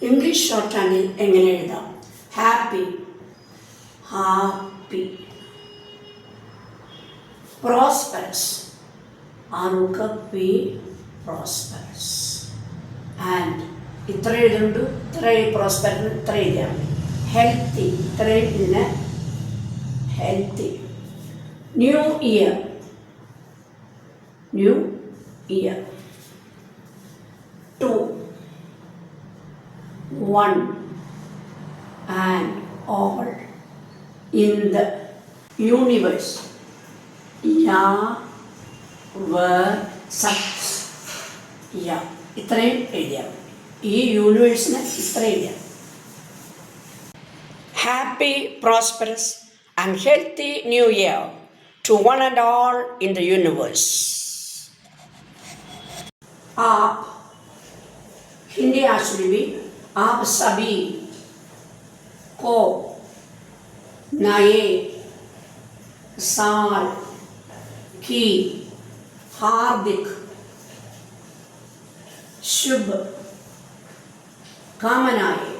English short handle എങ്ങനെ എഴുതാം? Happy, happy. Prosperous, prosperous. And ഇത്ര എഴുതുന്നുണ്ട്, ഇത്ര പ്രോസ്പെറസ് ഇത്ര എഴുതിയാൽ മതി. ഹെൽത്തി, ഇത്രയും ഇതിന് healthy. New year, new year. 2, 1 and all in the universe. ഇത്രയും എഴുതിയാൽ ഈ യൂണിവേഴ്സിന് ഇത്ര എഴുതിയാൽ. Happy, prosperous and healthy new year to one and all in the universe. आप हिंदी actually भी आप सभी को नए साल की हार्दिक शुभ कामनाएं.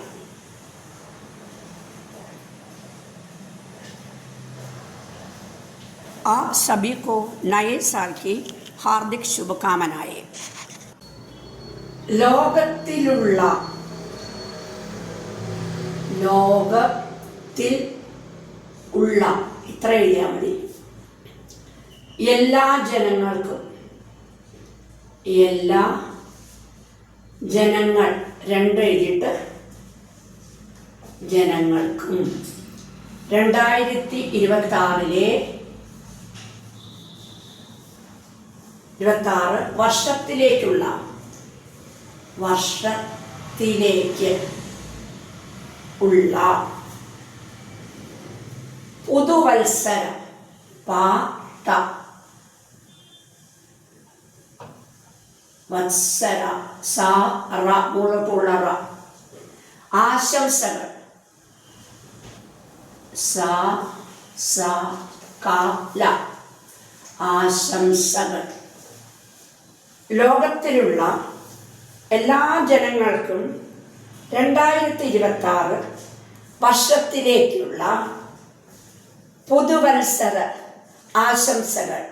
आप सभी को नए साल की हार्दिक शुभकामनाएं. ലോകത്തിലുള്ള, ലോകത്തിൽ ഉള്ള ഇത്ര എഴുതിയാൽ മതി. എല്ലാ ജനങ്ങൾക്കും, എല്ലാ ജനങ്ങൾ 2 എഴുതിയിട്ട് ജനങ്ങൾക്കും 2026 വർഷത്തിലേക്കുള്ള, വർഷത്തിലേക്ക് ഉള്ള പുതുവത്സര പാത വത്സര മുളകുളറ ആശംസകൾ കാല ആശംസകൾ. ലോകത്തിലുള്ള എല്ലാ ജനങ്ങൾക്കും 2026 വർഷത്തിലേക്കുള്ള പുതുവത്സര ആശംസകൾ.